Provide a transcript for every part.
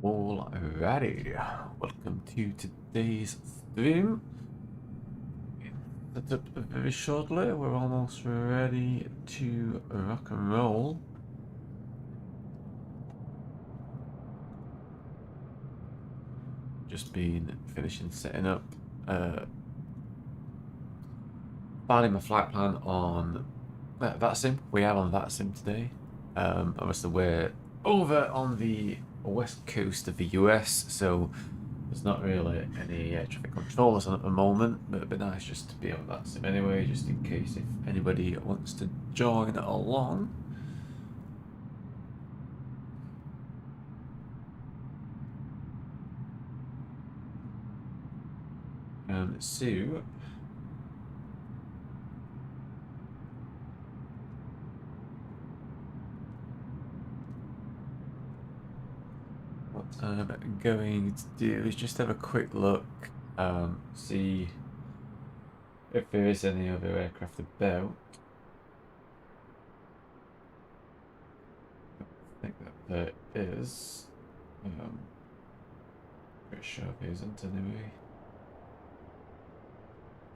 Alrighty, welcome to today's stream. Set up very shortly, we're almost ready to rock and roll. Just been finishing setting up, filing my flight plan on VATSIM. We are on VATSIM today. Obviously we're over on the west coast of the US, so there's not really any traffic controllers on at the moment, but it'd be nice just to be on that sim anyway, just in case if anybody wants to join along. So what I'm going to do is just have a quick look, see if there is any other aircraft about. I think that there is. Pretty sure there isn't anyway.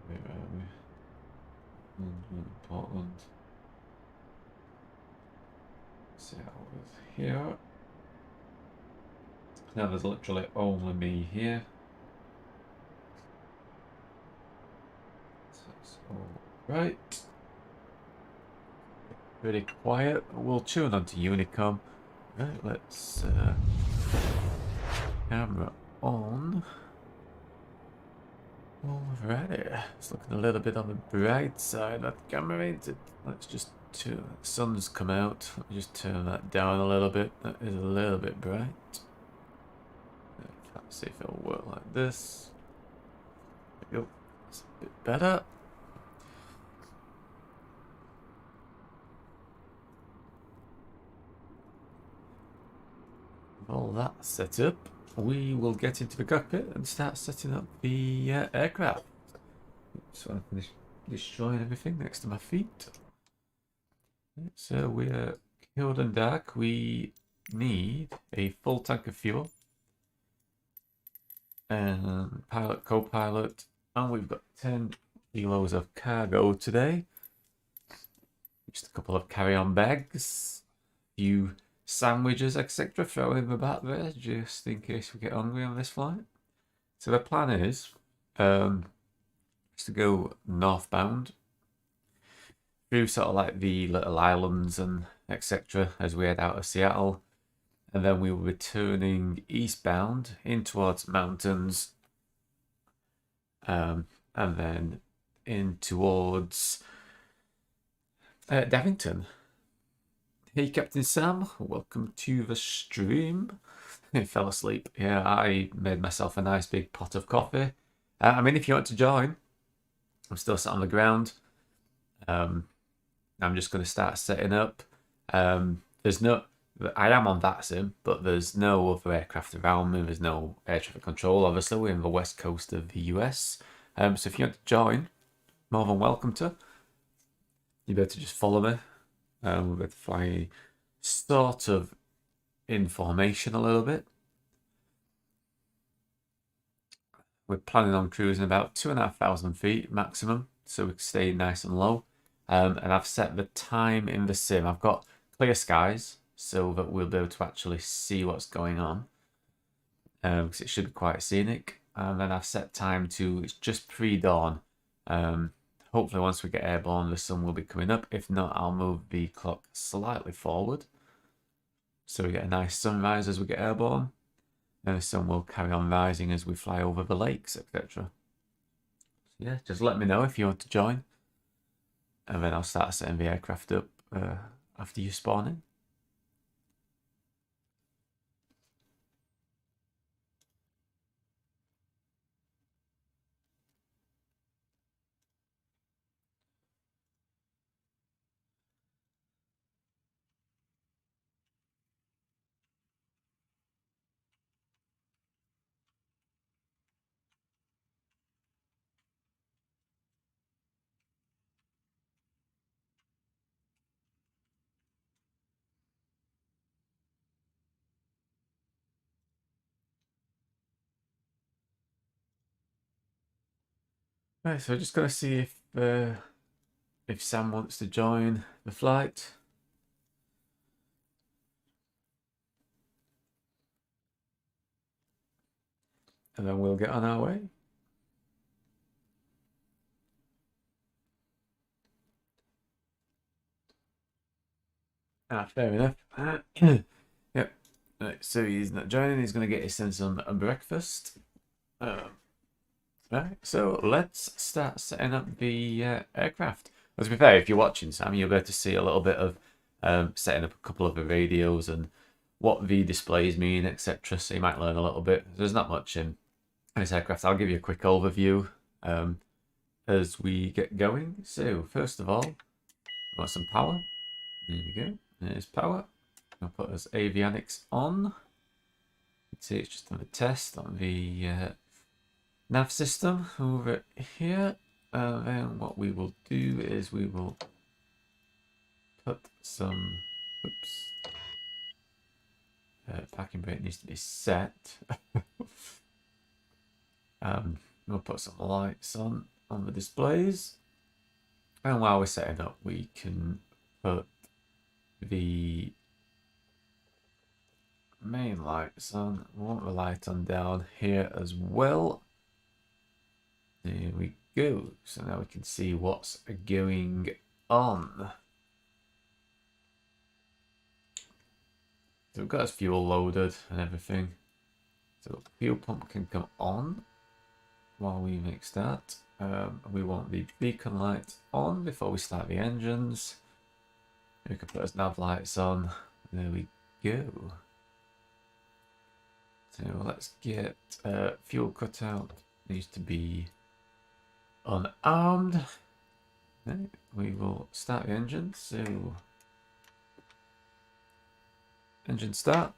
Where are we? Portland. Seattle is here. Now there's literally only me here. So it's all right. Pretty quiet. We'll tune on to Unicom. Right, let's camera on. Alrighty. It's looking a little bit on the bright side. That camera ain't it? Let's just turn. The sun's come out. Let me just turn that down a little bit. That is a little bit bright. Let's see if it'll work like this. There we go. It's a bit better. With all that set up, we will get into the cockpit and start setting up the aircraft. So I finish destroying everything next to my feet. So we're cold and dark. We need a full tank of fuel. And pilot, co-pilot, and we've got 10 kilos of cargo today. Just a couple of carry-on bags, a few sandwiches, etc. throw in the back there, just in case we get hungry on this flight. So the plan is to go northbound through sort of like the little islands and etc. as we head out of Seattle. And then we will be turning eastbound in towards mountains, and then in towards Darrington. Hey, Captain Sam, welcome to the stream. I fell asleep. Yeah, I made myself a nice big pot of coffee. I mean, if you want to join, I'm still sat on the ground. I'm just going to start setting up. There's no... I am on VATSIM, but there's no other aircraft around me. There's no air traffic control. Obviously, we're in the west coast of the US. So if you want to join, more than welcome to. You better just follow me. We're going to fly sort of in formation a little bit. We're planning on cruising about 2,500 feet maximum, so we can stay nice and low. And I've set the time in the sim. I've got clear skies, so that we'll be able to actually see what's going on, because it should be quite scenic. And then I've set time to, it's just pre-dawn. Hopefully once we get airborne, the sun will be coming up. If not, I'll move the clock slightly forward, so we get a nice sunrise as we get airborne. And the sun will carry on rising as we fly over the lakes, etc. So yeah, just let me know if you want to join. And then I'll start setting the aircraft up after you spawn in. Right, so just gonna see if Sam wants to join the flight. And then we'll get on our way. Fair enough. Yep. Right, so he's not joining. He's going to get his son some breakfast. Right, so let's start setting up the aircraft. Well, to be fair, if you're watching, Sam, you'll be able to see a little bit of setting up a couple of the radios and what the displays mean, etc. So you might learn a little bit. There's not much in this aircraft. I'll give you a quick overview as we get going. So first of all, we want some power. There we go. There's power. I'll put us avionics on. You can see it's just on a test on the nav system over here. Then what we will do is we will put some. Oops. Parking brake needs to be set. We'll put some lights on the displays. And while we're setting up, we can put the main lights on. We want the light on down here as well. There we go. So now we can see what's going on. So we've got our fuel loaded and everything. So the fuel pump can come on while we make start. We want the beacon light on before we start the engines. We can put our nav lights on. There we go. So let's get fuel cutout. Needs to be unarmed. Okay, we will start the engine. So engine start.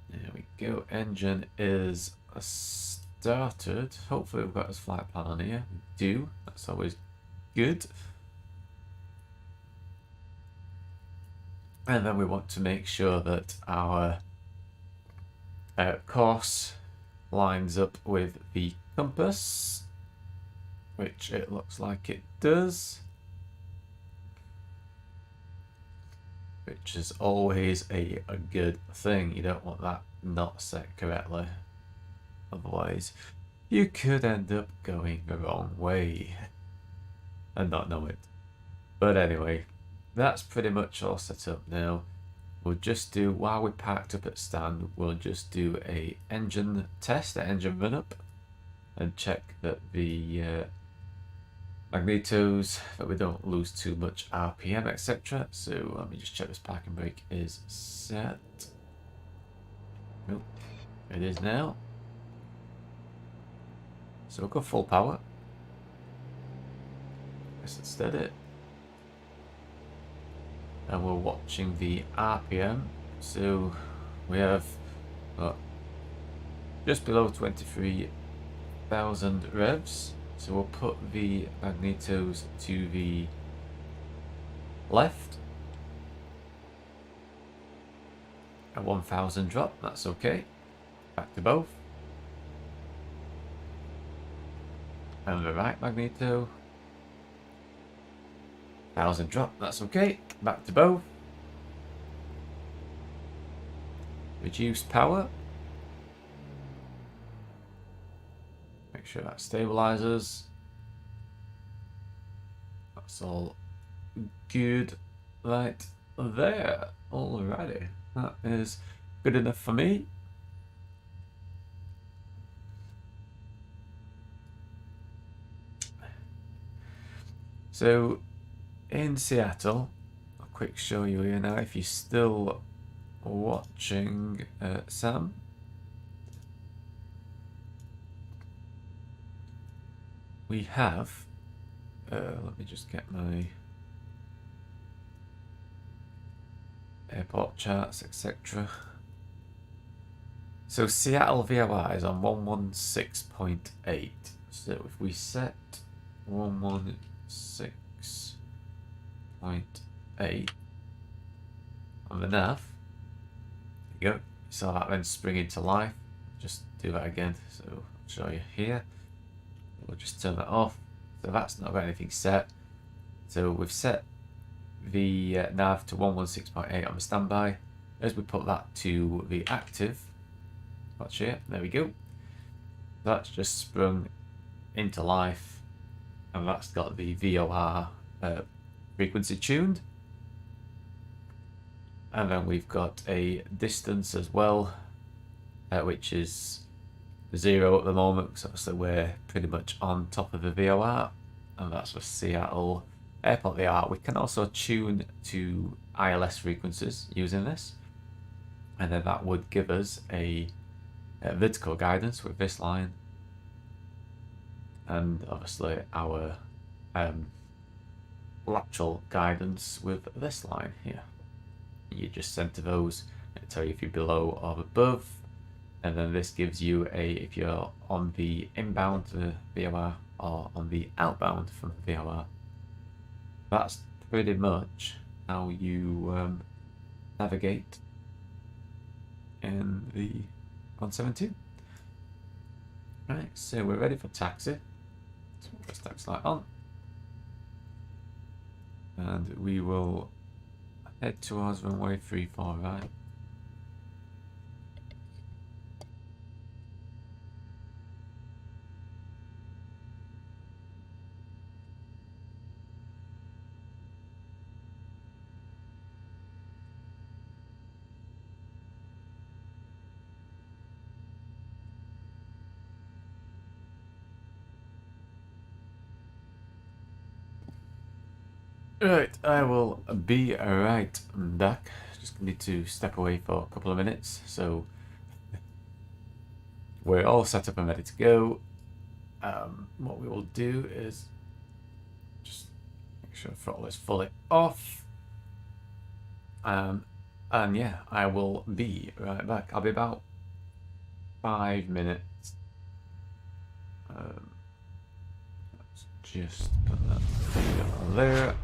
There we go. Engine is started. Hopefully we've got his flight plan on here. We do. That's always good. And then we want to make sure that our course lines up with the compass, which it looks like it does, which is always a good thing. You don't want that not set correctly, otherwise you could end up going the wrong way and not know it. But anyway, that's pretty much all set up now. We'll just do, while we're parked up at stand, we'll just do a engine test, an engine run up, and check that the magnetos, that we don't lose too much RPM, etc. So let me just check this parking brake is set. Nope, it is now. So we'll go full power. Nice and steady. And we're watching the RPM. So we have just below 23,000 revs. So we'll put the magnetos to the left. A 1,000 drop, that's okay. Back to both. And the right magneto. 1,000 drop, that's okay. Back to both. Reduce power. Make sure that stabilizes. That's all good right there. Alrighty, that is good enough for me. So in Seattle, a quick show you here now if you're still watching Sam. We have, let me just get my airport charts, etc. So Seattle VOR is on 116.8. So if we set 116.8 on the nav, there you go. saw that then spring into life. Just do that again, so I'll show you here. We'll just turn that off. So that's not got anything set. So we've set the nav to 116.8 on the standby. As we put that to the active, watch here, there we go. That's just sprung into life, and that's got the VOR frequency tuned. And then we've got a distance as well, which is 0 at the moment, because obviously we're pretty much on top of the VOR, and that's for Seattle Airport they are. We can also tune to ILS frequencies using this, and then that would give us a vertical guidance with this line, and obviously our lateral guidance with this line here. You just center those and tell you if you're below or above, and then this gives you if you're on the inbound to the VOR or on the outbound from the VOR. That's pretty much how you navigate in the 172. Right, so we're ready for taxi. So press taxi light on, and we will head towards runway 34 right. Right, I will be right back. Just need to step away for a couple of minutes, so we're all set up and ready to go. What we will do is just make sure throttle is fully off. And yeah, I will be right back. I'll be about 5 minutes. Let's just put that on there.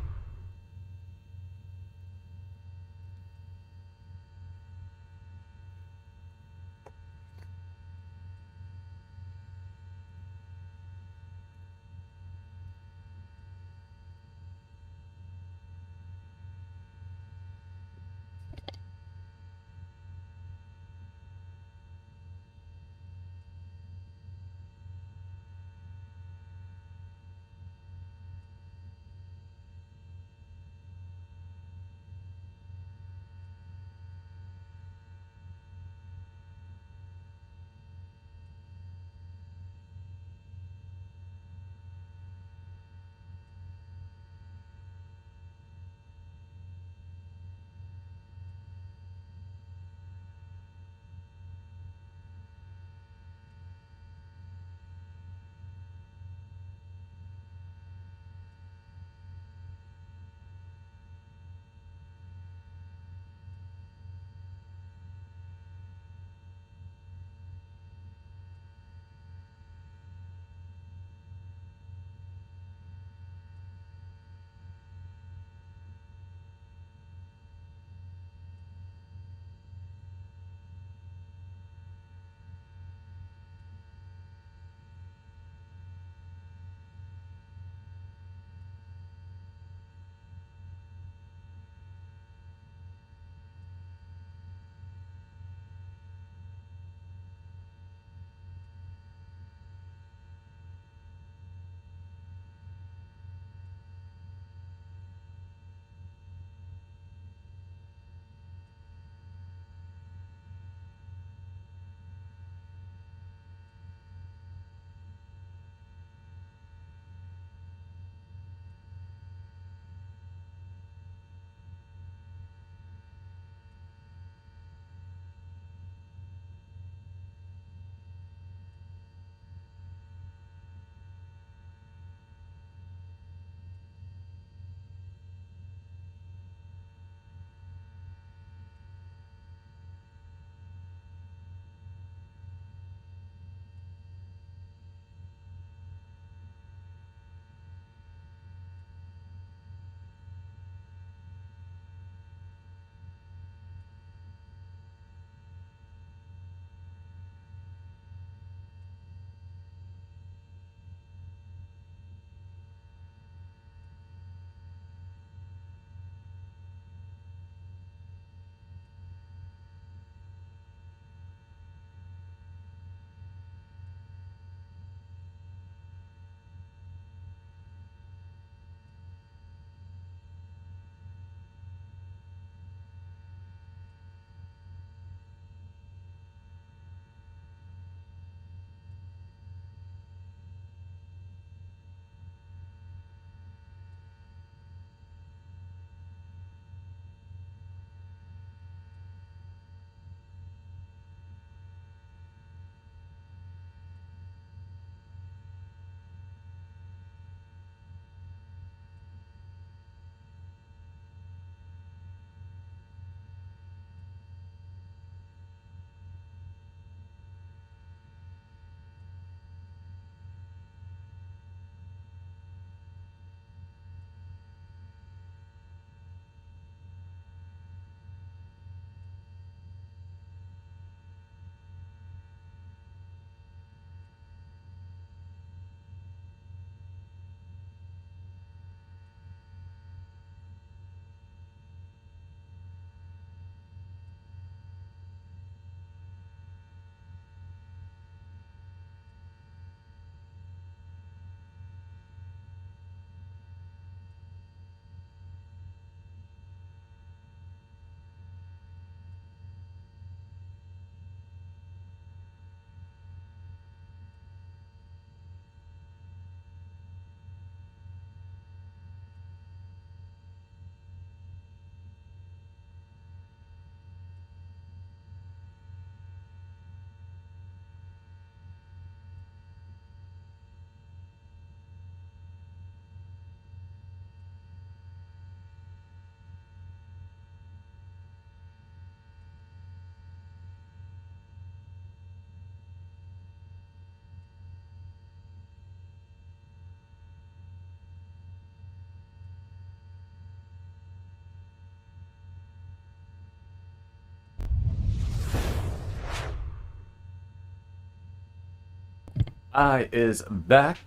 I is back.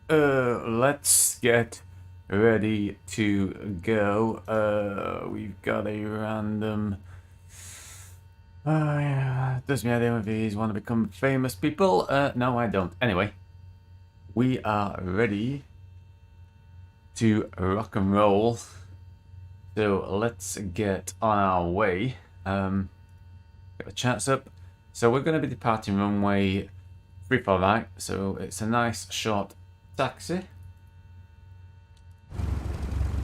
Let's get ready to go. We've got a random. Oh yeah, does me idea if these want to become famous people? No, I don't. Anyway, we are ready to rock and roll. So let's get on our way. Get the charts up. So we're going to be departing runway 34 right. So it's a nice short taxi.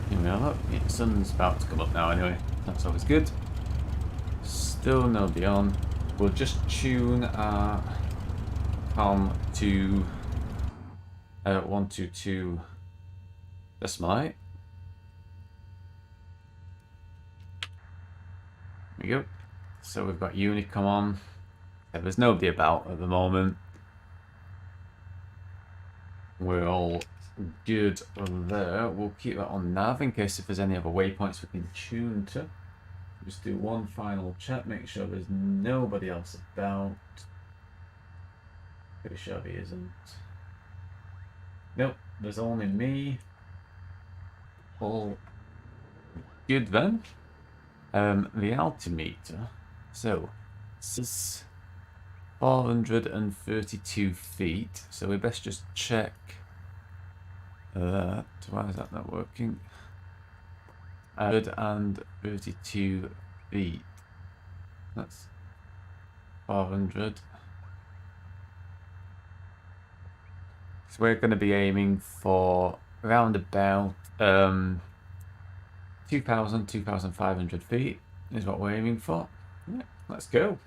Here we are. Yeah, the sun's about to come up now anyway. That's always good. Still nobody on. We'll just tune our comm to 122 decimal 8. There we go. So we've got Unicom on. Yeah, there's nobody about at the moment. We're all good there. We'll keep that on nav in case if there's any other waypoints we can tune to. Just do one final check, make sure there's nobody else about. Pretty sure he isn't. Nope, there's only me. All good then. The altimeter. So this is 432 feet. So we best just check that. Why is that not working? 132 feet. That's 400. So we're going to be aiming for around about 2,500 feet is what we're aiming for. Yeah, let's go.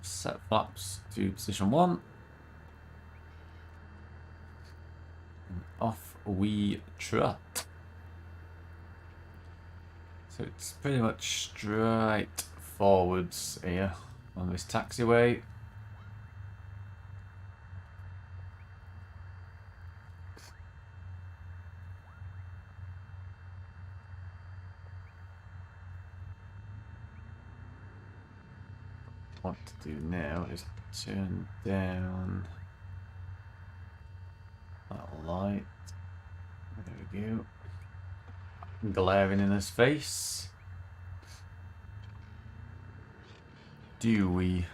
Set flaps to position 1. And off we trot. So it's pretty much straight forwards here on this taxiway. What to do now is turn down that light. There we go. Glaring in his face. Do we?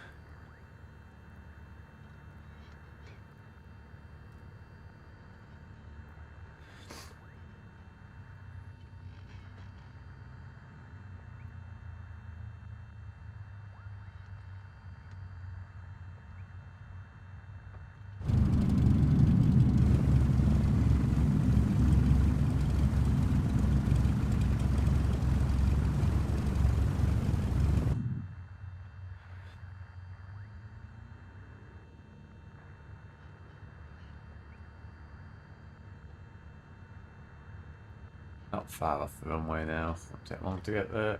Not far off the runway now. Won't take long to get there.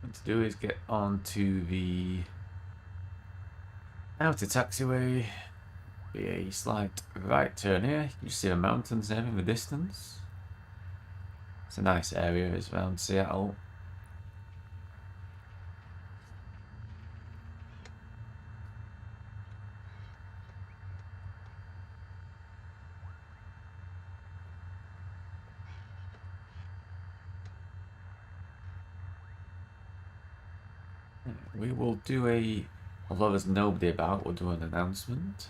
What to do is get onto the outer taxiway. Be a slight right turn here. You can see the mountains there in the distance. It's a nice area. It's around Seattle. We will do although there's nobody about, we'll do an announcement.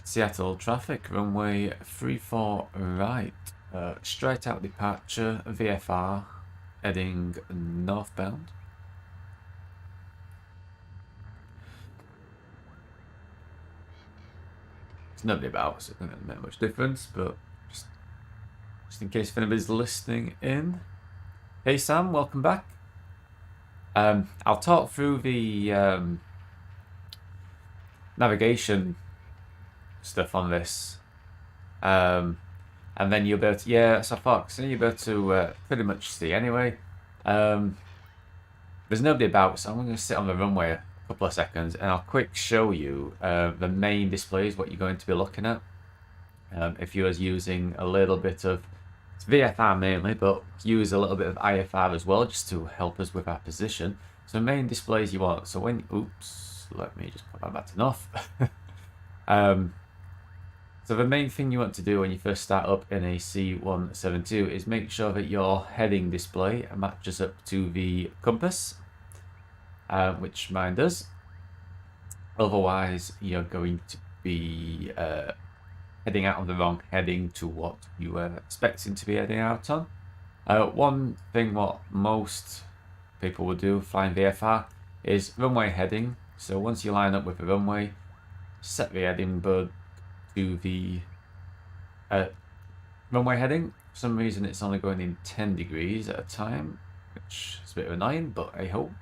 Seattle traffic, runway 34 right, straight out departure, VFR, heading northbound. There's nobody about, so it doesn't make much difference, but just in case if anybody's listening in. Hey Sam, welcome back. I'll talk through the navigation stuff on this. And then you'll be able to, yeah, so far, so you'll be able to pretty much see anyway. There's nobody about, so I'm going to sit on the runway a couple of seconds and I'll quick show you the main displays, what you're going to be looking at. If you was using a little bit of it's VFR mainly, but use a little bit of IFR as well, just to help us with our position. So main displays you want. So when, oops, let me just put that back to off. So the main thing you want to do when you first start up in a C172 is make sure that your heading display matches up to the compass, which mine does. Otherwise, you're going to be heading out on the wrong heading to what you were expecting to be heading out on. One thing what most people will do flying VFR is runway heading. So once you line up with the runway, set the heading bud to the runway heading. For some reason it's only going in 10 degrees at a time, which is a bit annoying, but I hope.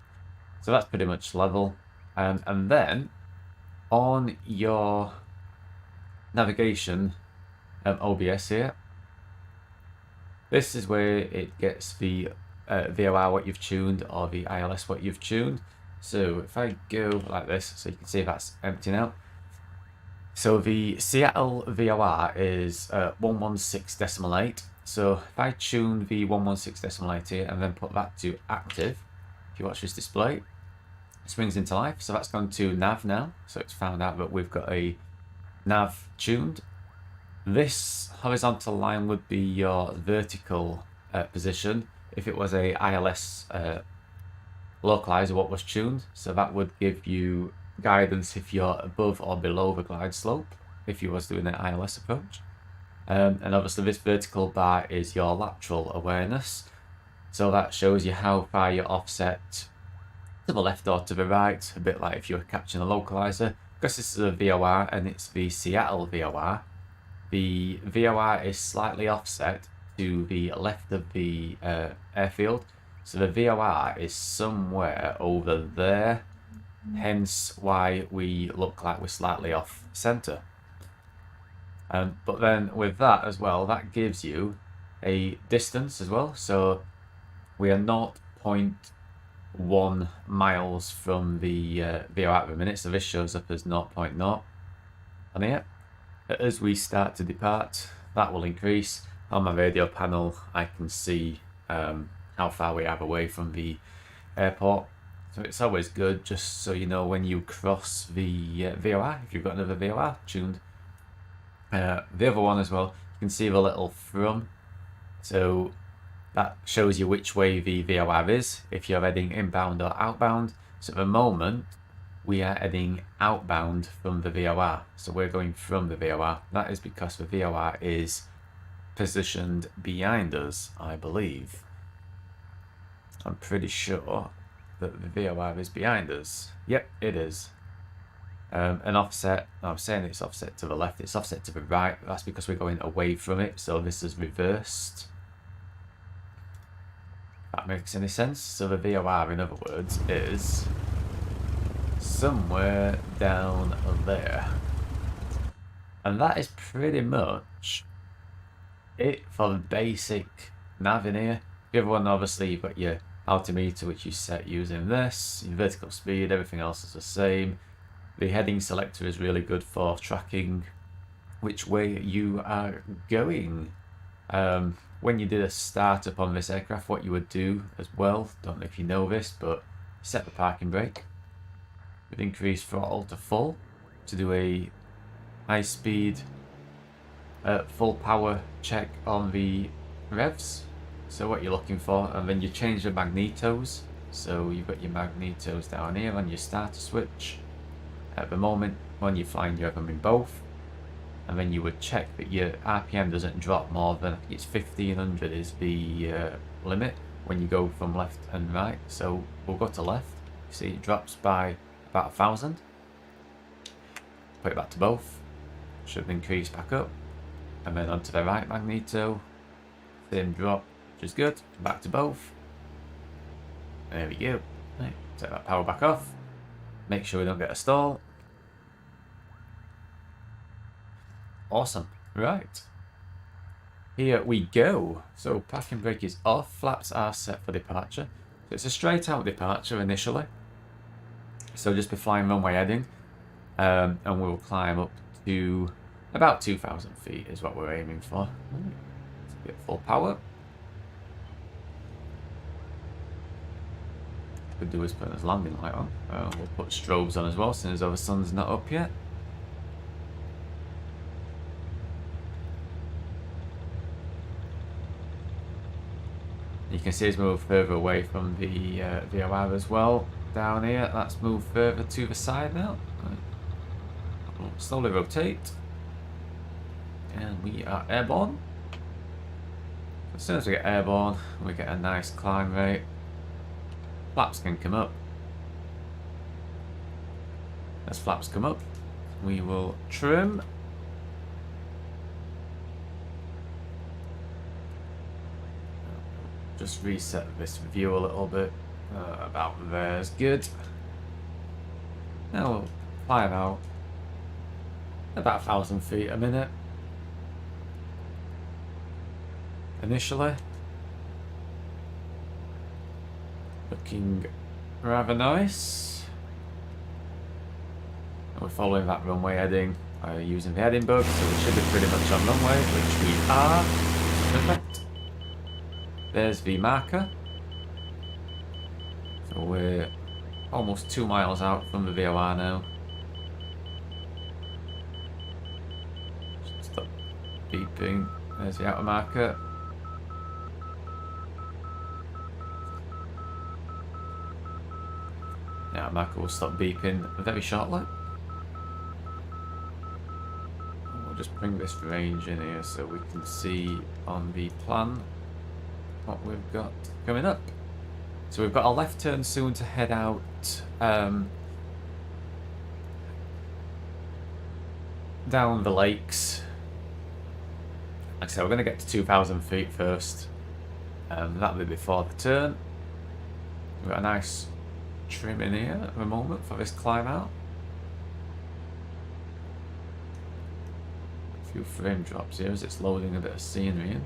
So that's pretty much level. And then on your navigation OBS here, this is where it gets the VOR what you've tuned or the ILS what you've tuned. So if I go like this, so you can see that's empty now. So the Seattle VOR is 116.8. So if I tune the 116.8 here and then put that to active, if you watch this display, it springs into life. So that's gone to nav now. So it's found out that we've got a nav tuned. This horizontal line would be your vertical position if it was a ILS localizer what was tuned. So that would give you guidance if you're above or below the glide slope if you was doing an ILS approach. And obviously this vertical bar is your lateral awareness. So that shows you how far you're offset to the left or to the right, a bit like if you were catching a localizer. Because this is a VOR and it's the Seattle VOR, the VOR is slightly offset to the left of the airfield. So the VOR is somewhere over there, hence why we look like we're slightly off center. But then with that as well, that gives you a distance as well. So we are 0.1 miles from the VOR at the minute, so this shows up as 0.0 on here. As we start to depart, that will increase. On my radio panel, I can see how far we are away from the airport. So it's always good, just so you know when you cross the VOR, if you've got another VOR tuned. The other one as well, you can see the little from. So that shows you which way the VOR is, if you're heading inbound or outbound. So at the moment, we are heading outbound from the VOR. So we're going from the VOR. That is because the VOR is positioned behind us, I believe. I'm pretty sure that the VOR is behind us. Yep, it is. An offset, I'm saying it's offset to the left, it's offset to the right. That's because we're going away from it, so this is reversed. If that makes any sense. So the VOR, in other words, is somewhere down there. And that is pretty much it for the basic nav in here. The other one, obviously, you've got your altimeter, which you set using this, your vertical speed, everything else is the same. The heading selector is really good for tracking which way you are going. When you did a startup on this aircraft, what you would do as well, don't know if you know this, but set the parking brake with increased throttle to full to do a high speed full power check on the revs. So what you're looking for, and then you change the magnetos. So you've got your magnetos down here on your starter switch. At the moment, when you're flying, you have them in both. And then you would check that your RPM doesn't drop more than, I think it's 1500 is the limit when you go from left and right. So we'll go to left. You see it drops by about 1000. Put it back to both. Should increase back up. And then onto the right magneto. Same drop, which is good. Back to both. There we go. Right, take that power back off. Make sure we don't get a stall. Awesome. Right. Here we go. So parking brake is off. Flaps are set for departure. So it's a straight out departure initially. So just be flying runway heading. And we'll climb up to About 2,000 feet is what we're aiming for. Let's get full power. What we could do is put his landing light on. We'll put strobes on as well, since our sun's not up yet. You can see it's moved further away from the VOR as well. Down here, that's moved further to the side now. We'll slowly rotate. And we are airborne. As soon as we get airborne, we get a nice climb rate. Flaps can come up. As flaps come up, we will trim. Just reset this view a little bit. About there's good. Now we'll fly out about 1,000 feet a minute. Initially. Looking rather nice. We're following that runway heading using the heading bug, so we should be pretty much on runway, which we are. Perfect. There's the marker. So we're almost 2 miles out from the VOR now. Stop beeping. There's the outer marker. Yeah, marker will stop beeping very shortly. We'll just bring this range in here so we can see on the plan what we've got coming up. So we've got a left turn soon to head out down the lakes. Like I said, we're going to get to 2,000 feet first. That'll be before the turn. We've got a nice trim in here at the moment for this climb out. A few frame drops here as it's loading a bit of scenery in.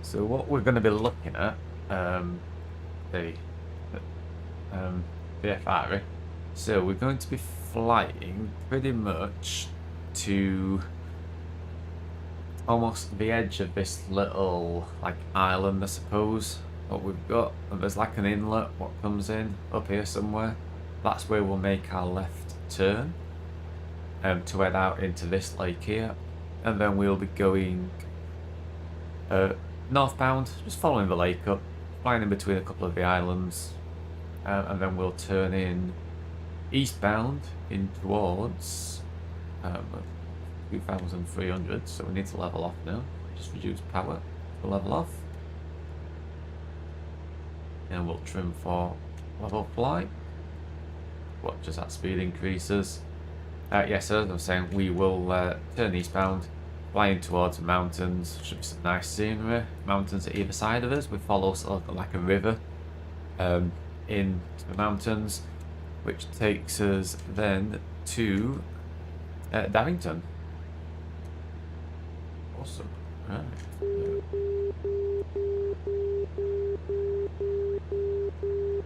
So what we're going to be looking at, the VFR, so we're going to be flying pretty much to almost the edge of this little like island, I suppose, what we've got. And there's like an inlet what comes in up here somewhere. That's where we'll make our left turn to head out into this lake here, and then we'll be going northbound, just following the lake up, flying in between a couple of the islands, and then we'll turn in eastbound in towards 2,300, so we need to level off now. Just reduce power to level off. And we'll trim for level flight. Watch as that speed increases. Yes, as I was saying, we will turn eastbound, flying towards the mountains. Should be some nice scenery. Mountains at either side of us. We follow sort of like a river into the mountains, which takes us then to Darrington. Awesome. Right.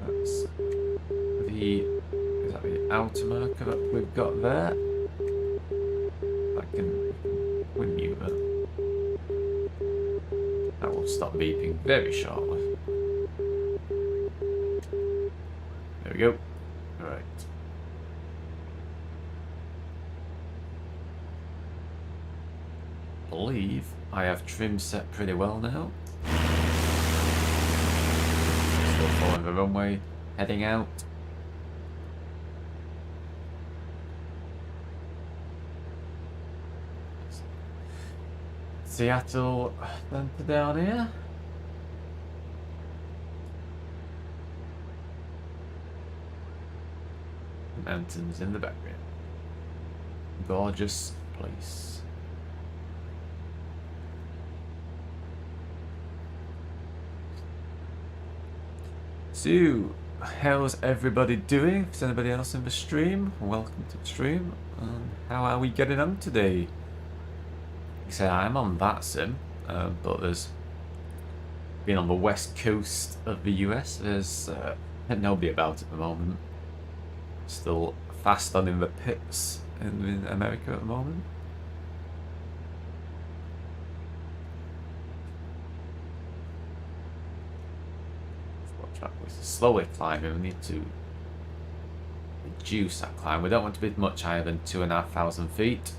That's is that the outer marker that we've got there? I can renew that. That will stop beeping very shortly. There we go. Right. I believe I have trim set pretty well now. Still following the runway, heading out. Seattle centre down here. Mountains in the background. Gorgeous place. So, how's everybody doing? If there's anybody else in the stream, welcome to the stream. How are we getting on today? I said, I'm on that sim, but there's being on the west coast of the US, there's nobody about at the moment. Still fast on in the pits in America at the moment. We're slowly climbing. We need to reduce that climb. We don't want to be much higher than 2,500 feet,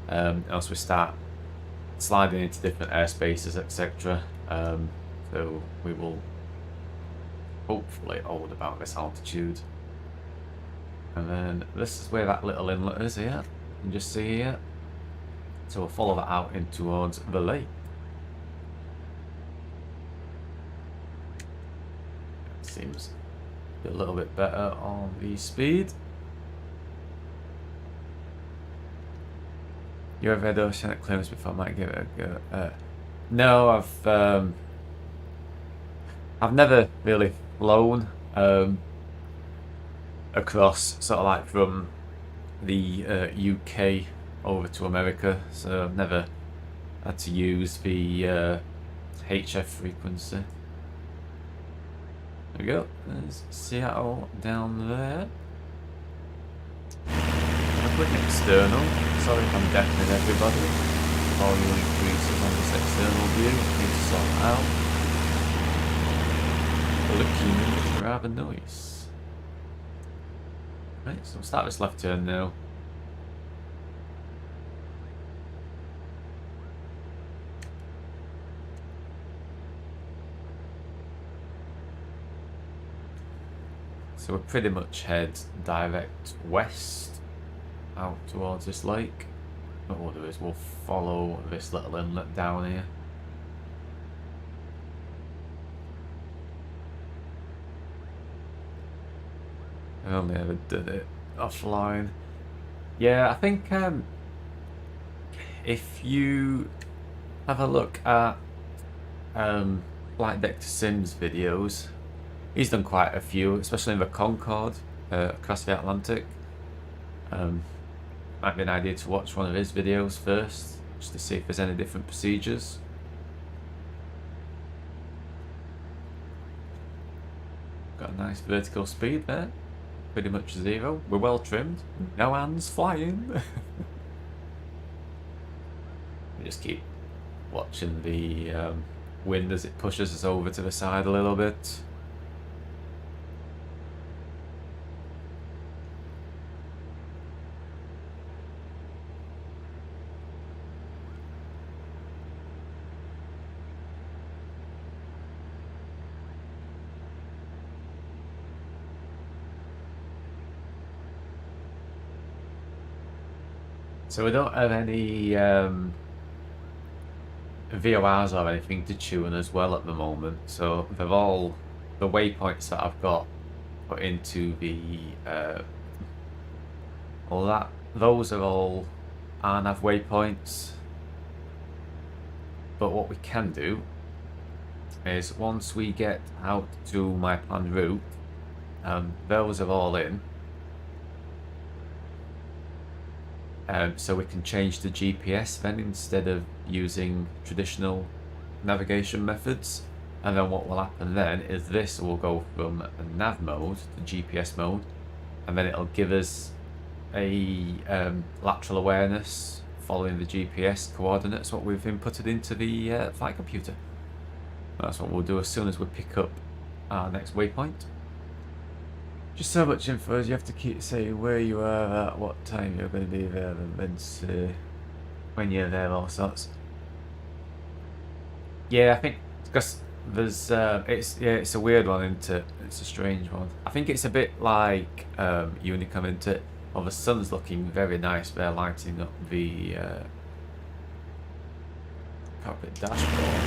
else we start sliding into different airspaces, etc. So we will hopefully hold about this altitude. And then this is where that little inlet is here. You can just see here. So we'll follow that out in towards the lake. It seems a little bit better on the speed. You ever had oceanic clearance before? I might give it a go. No, I've never really flown across, sort of like from the UK over to America, so I've never had to use the HF frequency. There we go. There's Seattle down there. I'll click external. Sorry if I'm deafening everybody. Volume increases on this external view. Need to sort that out. Looking rather nice. Right, so we'll start this left turn now. So we'll pretty much head direct west out towards this lake. But what we'll do is we'll follow this little inlet down here. I've only ever done it offline. Yeah, I think if you have a look at Flight Deck to Sims videos, he's done quite a few, especially in the Concorde across the Atlantic. Might be an idea to watch one of his videos first, just to see if there's any different procedures. Got a nice vertical speed there. Pretty much 0. We're well trimmed. No hands flying. We just keep watching the wind as it pushes us over to the side a little bit. So we don't have any VORs or anything to tune as well at the moment. So they've all, the waypoints that I've got put into the, those are all RNAV waypoints. But what we can do is once we get out to my planned route, those are all in. So we can change the GPS then instead of using traditional navigation methods. And then what will happen then is this will go from a nav mode to GPS mode, and then it'll give us a lateral awareness following the GPS coordinates, what we've inputted into the flight computer. That's what we'll do as soon as we pick up our next waypoint. Just so much info as you have to keep saying where you are at, what time you're going to be there, and then when you're there, all sorts. Yeah, I think because there's it's a weird one, isn't it? It's a strange one. I think it's a bit like Unicum, isn't it? Well, the sun's looking very nice there, lighting up the cockpit dashboard.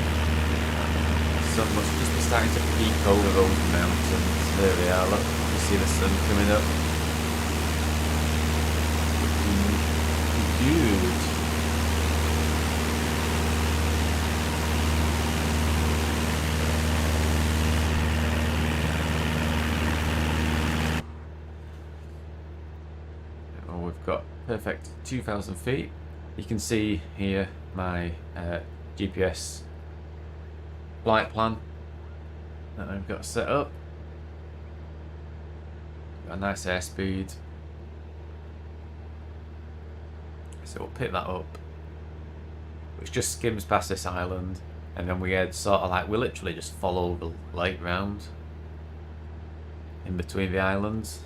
The sun must just be starting to peek over those mountains. There they are, look. See the sun coming up. Good. Oh, we've got perfect 2,000 feet. You can see here my GPS flight plan that I've got set up. Got a nice airspeed. So we'll pick that up, which just skims past this island, and then we head sort of like, we literally just follow the lake round in between the islands.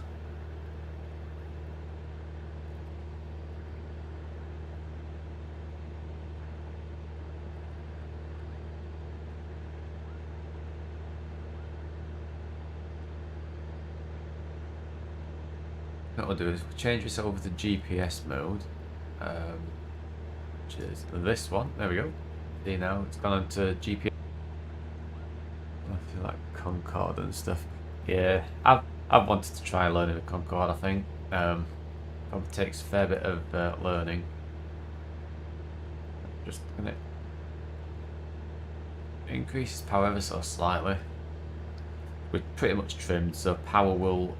What we'll do is we'll change this over to GPS mode, which is this one. There we go. See now, it's gone into GPS. I feel like Concord and stuff. Yeah, I've wanted to try learning the Concord. I think probably takes a fair bit of learning. Just gonna increase power ever so slightly. We're pretty much trimmed, so power will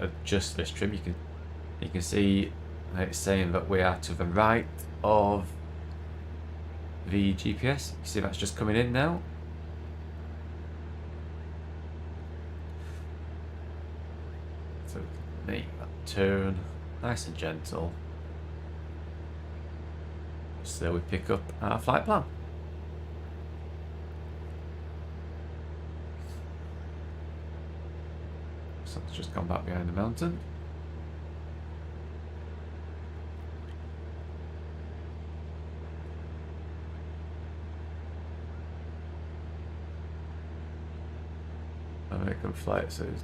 adjust this trim. You can see it's saying that we are to the right of the GPS. You see that's just coming in now. So we can make that turn nice and gentle. So we pick up our flight plan. Something's just gone back behind the mountain. American flight, so it's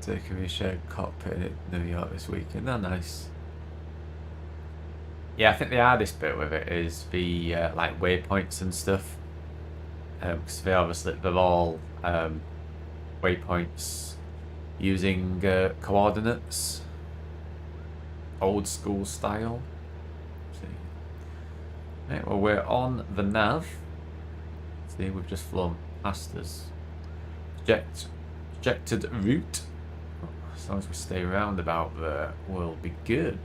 taking me a shared cockpit in New York this weekend. They're nice. Yeah, I think the hardest bit with it is the like waypoints and stuff, because they're all waypoints using coordinates, old school style. See. Right, well, we're on the nav. See, we've just flown past us. Projected route. As long as we stay round about there, we'll be good.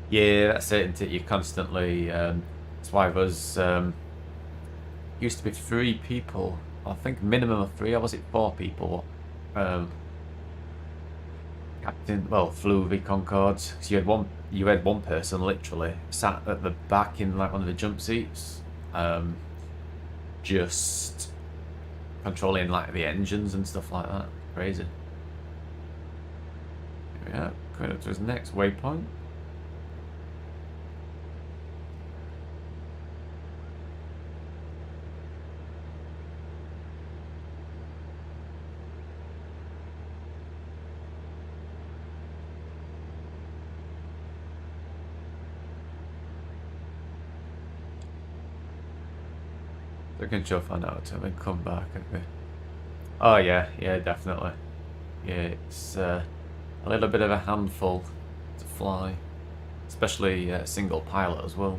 Yeah, that's it, isn't it? You constantly. That's why there's used to be 3 people. I think minimum of 3, or was it 4 people? Captain, well, flew the Concords. So you had one person literally sat at the back in like one of the jump seats, just controlling like the engines and stuff like that. Crazy. Here we are, going up to his next waypoint. I can jump on out to him and come back at me. Oh yeah, definitely. Yeah, it's a little bit of a handful to fly, especially single pilot as well.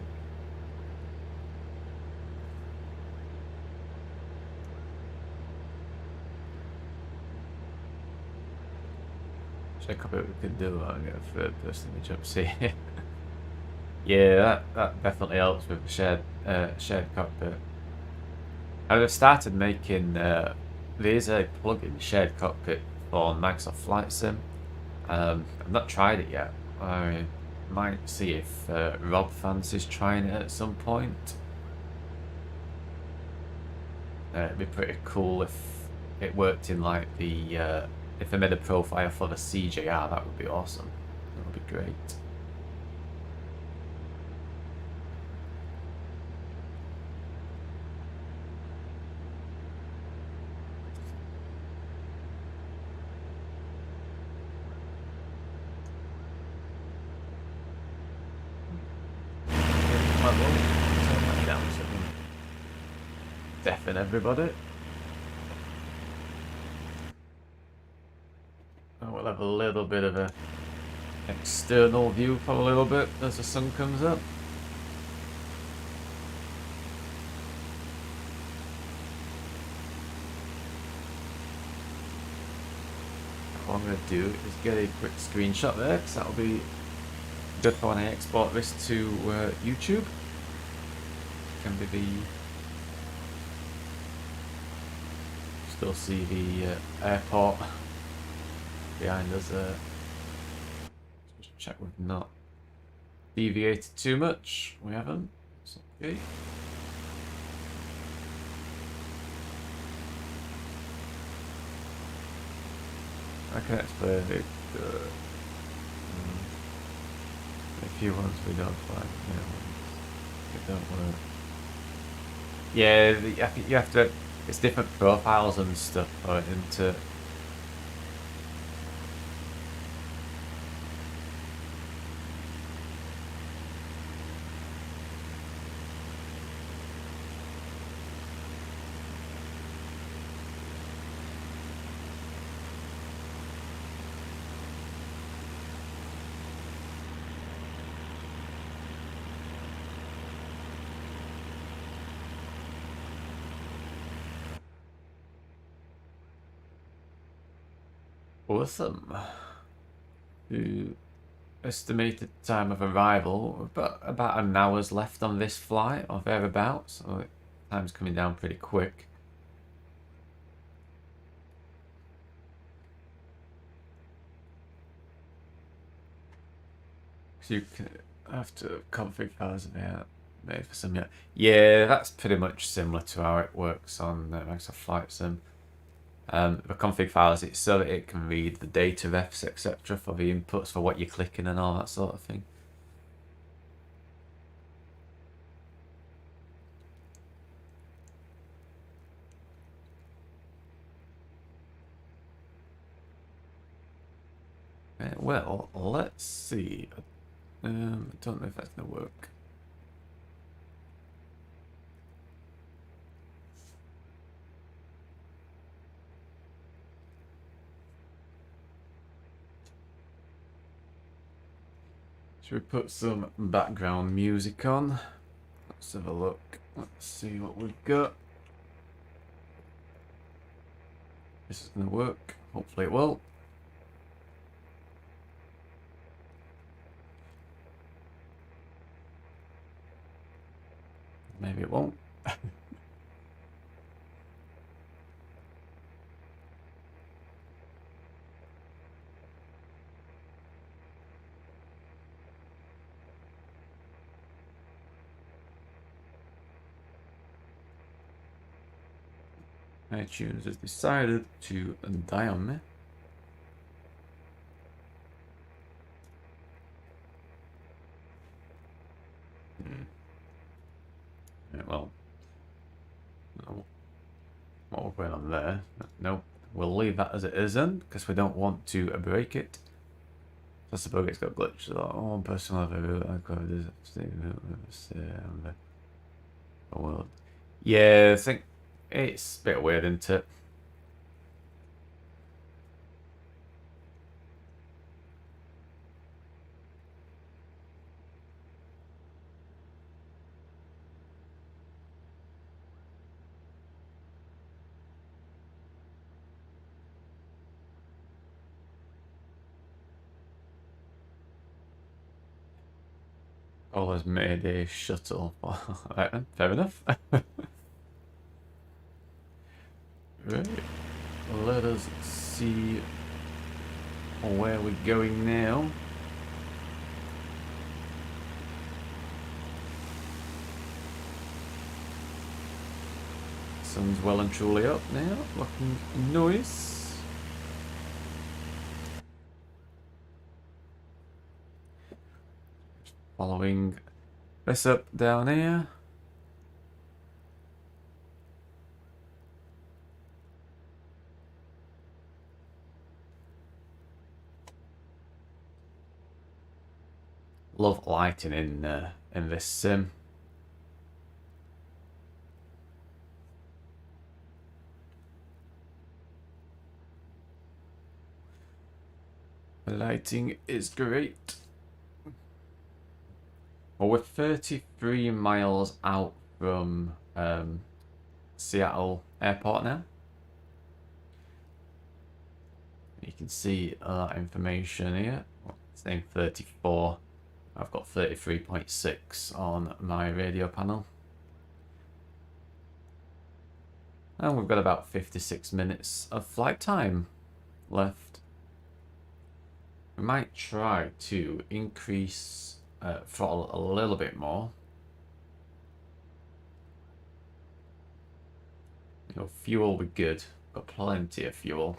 Check out what we could do. I'll get a third person to jump seat. Yeah, that definitely helps with the shared cockpit. I've started making, there's a plugin, Shared Cockpit, for Microsoft Flight Sim. I've not tried it yet. I might see if Rob fancies trying it at some point. It'd be pretty cool if it worked in like the, if I made a profile for the CJR, that would be awesome. That would be great. Deafen everybody. Oh, we'll have a little bit of a external view for a little bit as the sun comes up. what I'm going to do is get a quick screenshot there, because that'll be good for when I export this to YouTube. Can be the... Still see the airport behind us. Just check we've not deviated too much. We haven't. It's okay. Okay, that's perfect. A few ones we don't find, it don't work. Yeah, I think you have to. It's different profiles and stuff for it into. Awesome. The estimated time of arrival, we've got about an hour's left on this flight or thereabouts, so time's coming down pretty quick. So you can have to config files about made for some. Yeah, that's pretty much similar to how it works on Microsoft Flight Sim. The config files, it's so that it can read the data refs, etc. for the inputs for what you're clicking and all that sort of thing. Well, let's see. I don't know if that's going to work. Should we put some background music on? Let's have a look. Let's see what we've got. This is going to work. Hopefully it will. Maybe it won't. iTunes has decided to die on me. Yeah, well, no. What we're going on there? Nope. We'll leave that as it is then, because we don't want to break it. I suppose it's got glitches. Oh, personal world. Yeah, I think it's a bit weird, isn't it? All has made a shuttle. Right then, fair enough. Right. Let us see where we're going now. Sun's well and truly up now, looking nice. Following this up down here. Love lighting in this sim. The lighting is great. Well, we're 33 miles out from Seattle Airport now. You can see that information here. It's named 34. I've got 33.6 on my radio panel. And we've got about 56 minutes of flight time left. We might try to increase throttle a little bit more. You know, fuel will be good. Got plenty of fuel.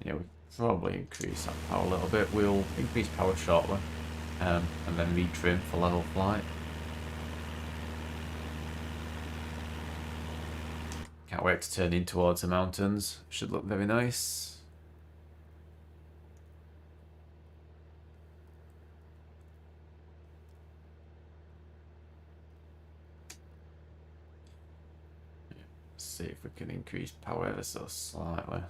Yeah, we'll probably increase that power a little bit. We'll increase power shortly. And then retrim for level flight. Can't wait to turn in towards the mountains. Should look very nice. Let's see if we can increase power ever so slightly.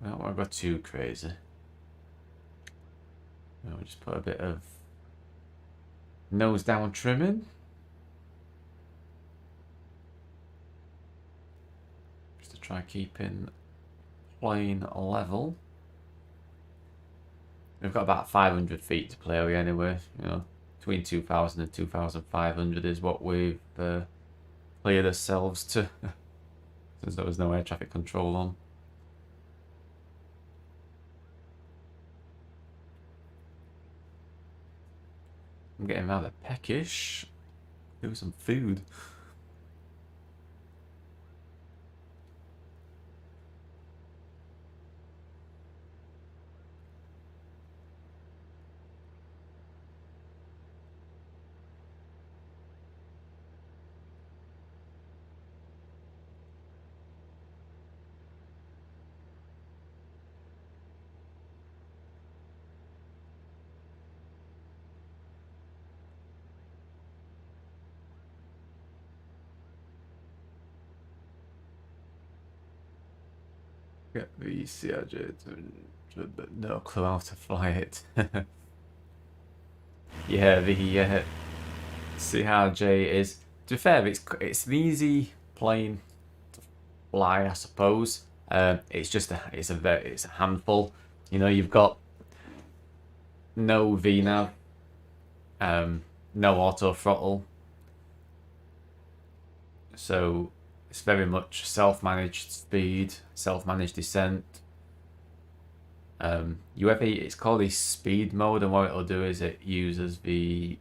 I don't want to go too crazy. We'll just put a bit of nose down trimming. Just to try keeping plane level. We've got about 500 feet to play with anyway. You know, between 2,000 and 2,500 is what we've cleared ourselves to. Since there was no air traffic control on. I'm getting rather peckish. Do some food. Get the CRJ but no clue how to fly it. Yeah, the CRJ is, to be fair, it's an easy plane to fly, I suppose. It's just it's a handful. You know, you've got no VNAV, no auto throttle, so it's very much self-managed speed, self-managed descent. It's called a speed mode, and what it'll do is it uses the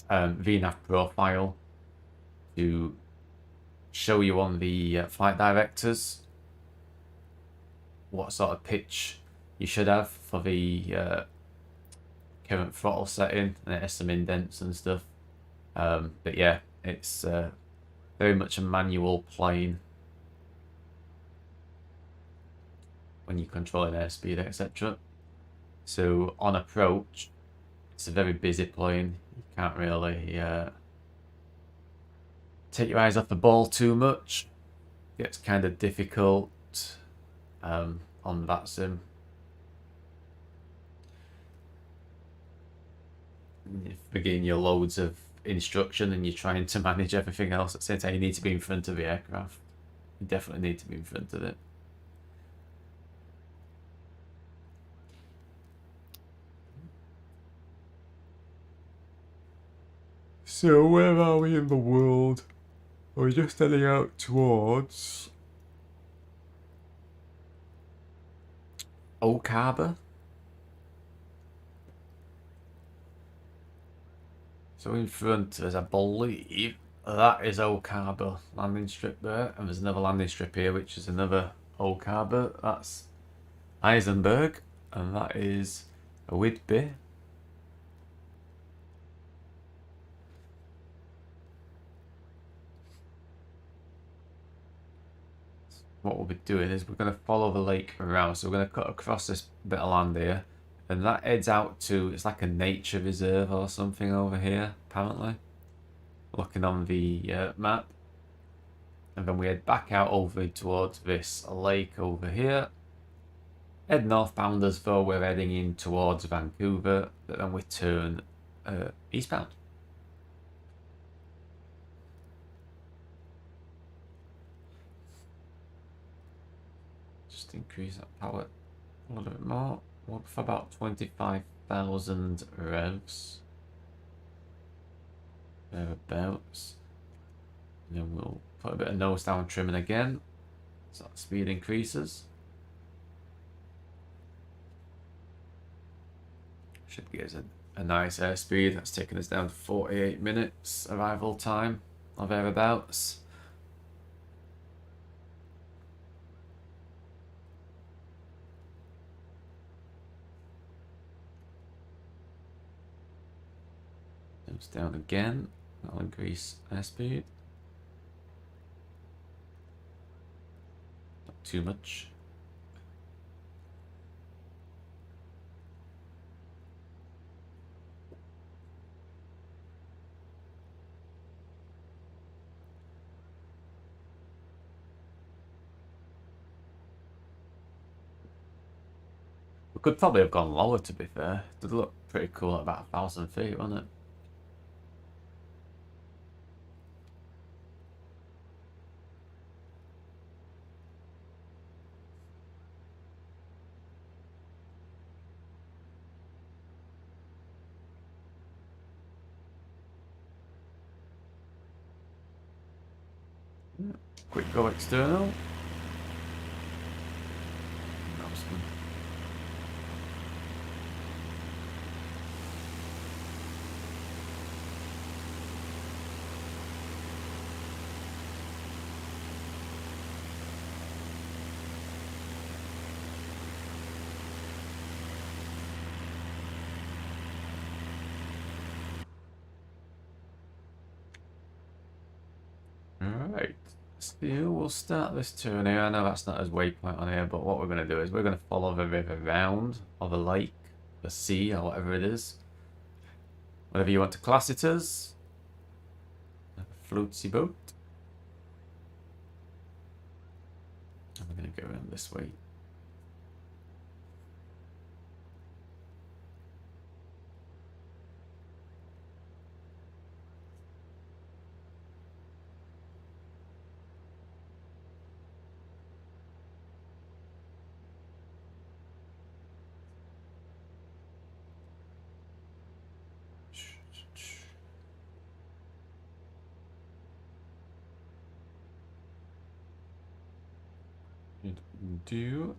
VNAV profile to show you on the flight directors what sort of pitch you should have for the current throttle setting, and it has some indents and stuff. But yeah, it's very much a manual plane when you're controlling airspeed, etc. So on approach, it's a very busy plane. You can't really take your eyes off the ball too much. It gets kind of difficult on that sim. You begin your loads of instruction and you're trying to manage everything else at the same time. You need to be in front of the aircraft. You definitely need to be in front of it. So where are we in the world? Are we just heading out towards Oak Harbour? So in front, as I believe, that is Oak Harbour landing strip there, and there's another landing strip here, which is another Oak Harbour. That's Eisenberg, and that is Whitby. What we'll be doing is we're going to follow the lake around, so we're going to cut across this bit of land here. And that heads out to, it's like a nature reserve or something over here, apparently. Looking on the map. And then we head back out over towards this lake over here. Head northbound as though we're heading in towards Vancouver. But then we turn eastbound. Just increase that power a little bit more. We'll go for about 25,000 revs. Thereabouts. And then we'll put a bit of nose down trimming again. So that speed increases. Should give us a nice airspeed. That's taken us down to 48 minutes arrival time or thereabouts. Nose down again. That'll increase airspeed. Not too much. We could probably have gone lower, to be fair. It did look pretty cool at about 1,000 feet, wasn't it? Quick go external. That was good. Alright, so we'll start this turn here. I know that's not as waypoint on here, but what we're going to do is we're going to follow the river round, or the lake, the sea, or whatever it is. Whatever you want to class it as. Like a floatsy boat. And we're going to go around this way. Do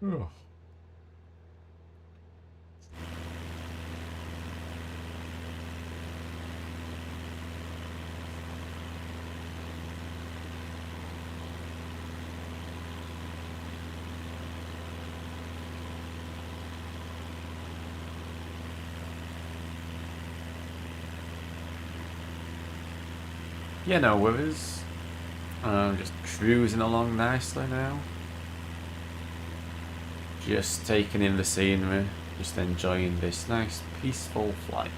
oh. Yeah, no worries. Just cruising along nicely now. Just taking in the scenery, just enjoying this nice peaceful flight.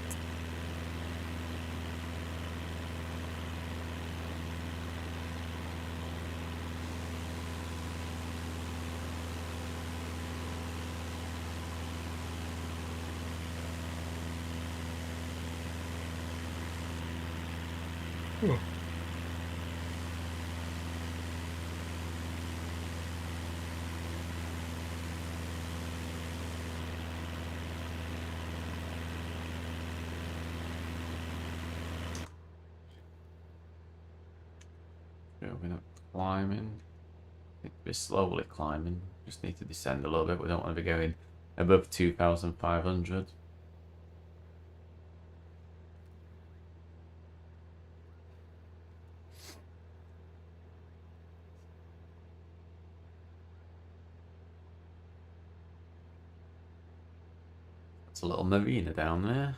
Oh. We're not climbing. We're slowly climbing. Just need to descend a little bit. We don't want to be going above 2,500. It's a little marina down there.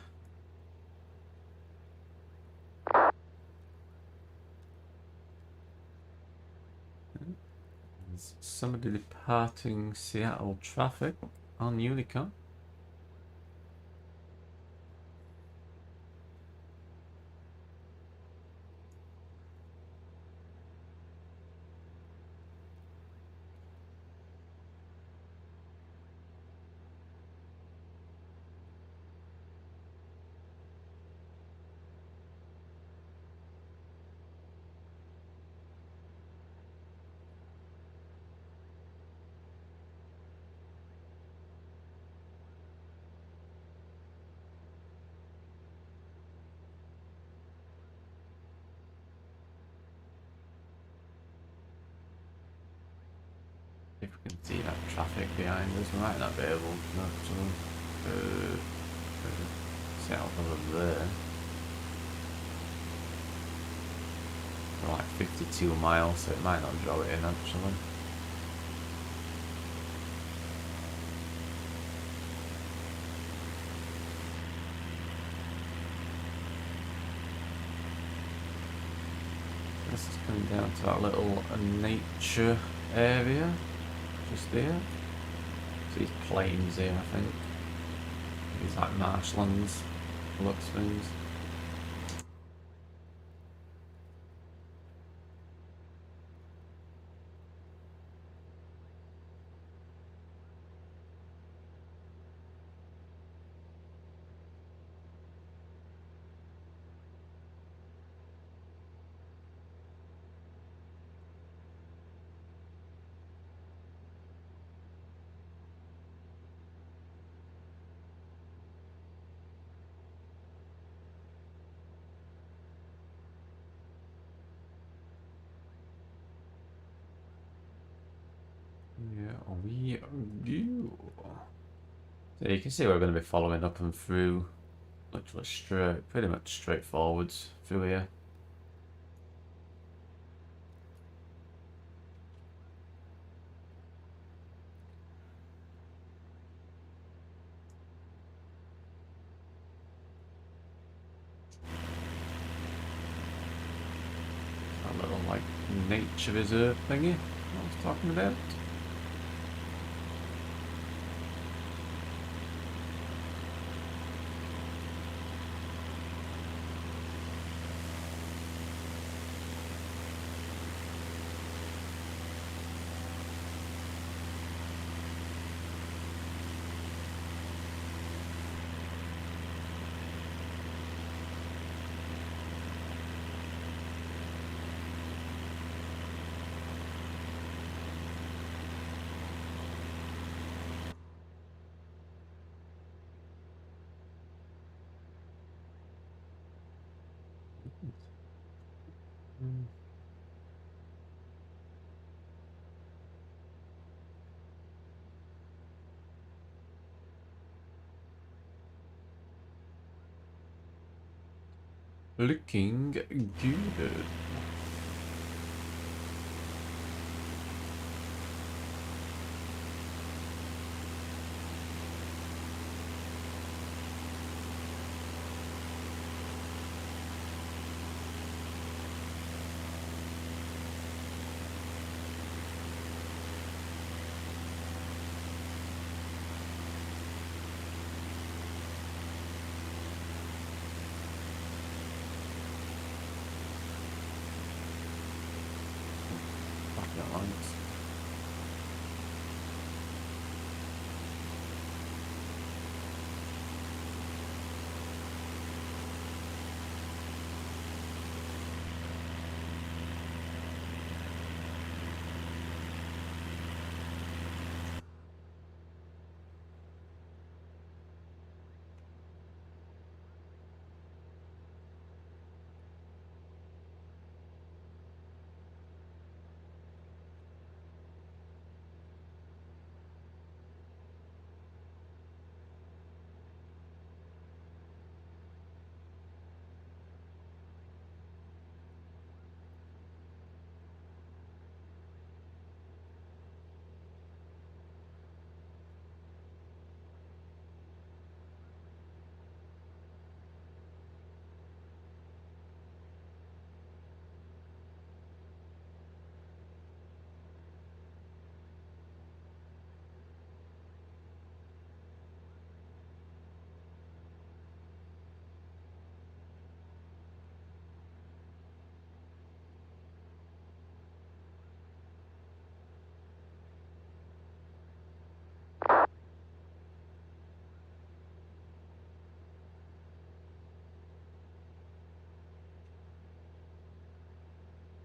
There's somebody departing Seattle traffic on Unicon. If we can see that traffic behind us, we might not be able to actually set up over there. We're like 52 miles, so it might not draw it in actually. This is coming down to that little nature area just there. So these plains here, I think. These like marshlands, looks things. Yeah, we do. So you can see we're going to be following up and through, literally straight, pretty much straight forwards through here. That little like nature reserve thingy I was talking about. Looking good. That lines.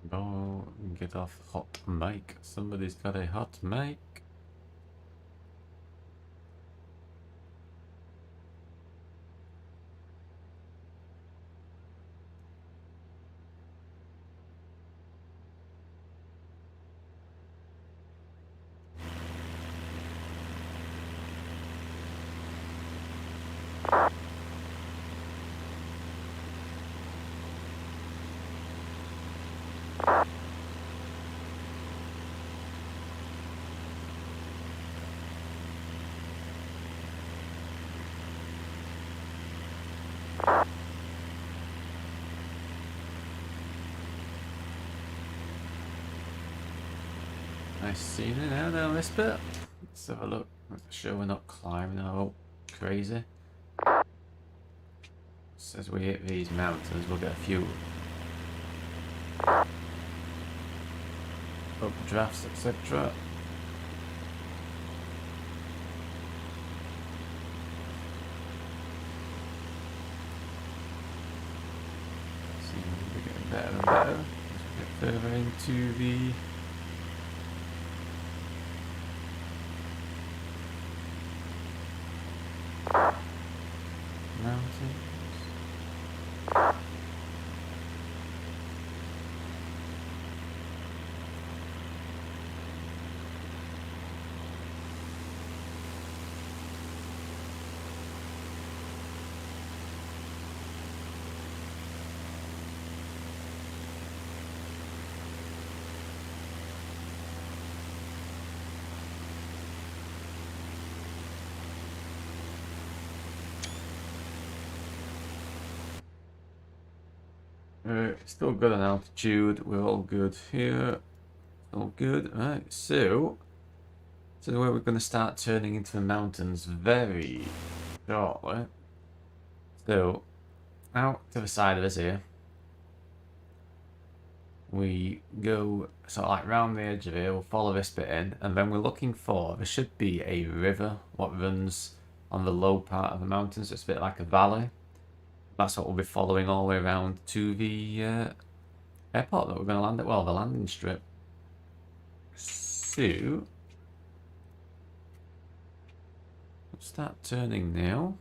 Go get off hot mic. Somebody's got a hot mic. Nice scenery now down this bit. Let's have a look. Make sure we're not climbing all crazy. So as we hit these mountains, we'll get a few updrafts, etc. We're getting better and better as we get further into the mountains. Still good on altitude. We're all good here. All good. Right. So where we're going to start turning into the mountains very shortly. So out to the side of us here, we go sort of like round the edge of here. We'll follow this bit in, and then we're looking for, there should be a river what runs on the low part of the mountains. It's a bit like a valley. That's what we'll be following all the way around to the airport that we're going to land at. Well, the landing strip. So let's start turning now.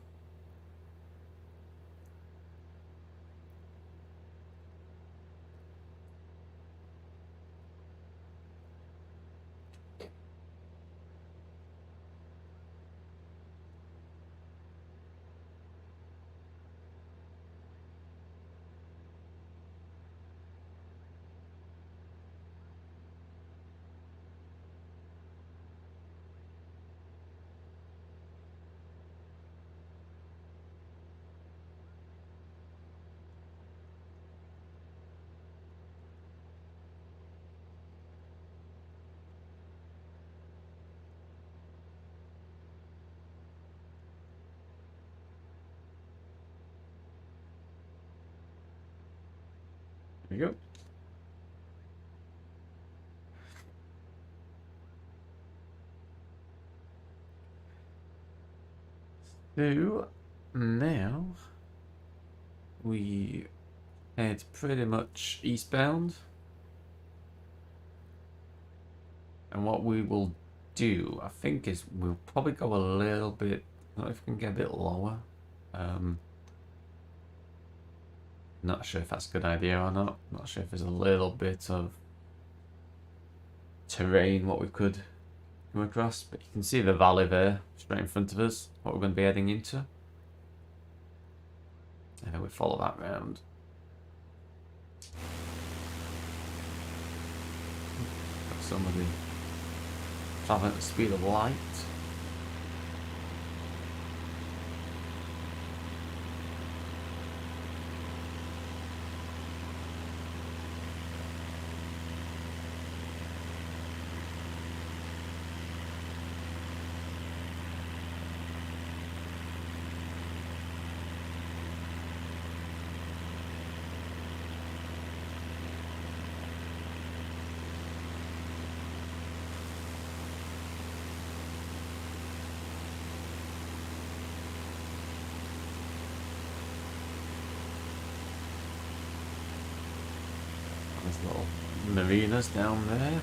There we go. So now we head pretty much eastbound, and what we will do, I think, is we'll probably go a little bit. I don't know if we can get a bit lower. Not sure if that's a good idea or not. Not sure if there's a little bit of terrain what we could come across, but you can see the valley there straight in front of us, what we're going to be heading into. And then we follow that round. Got somebody traveling at the speed of light. There's little marinas down there.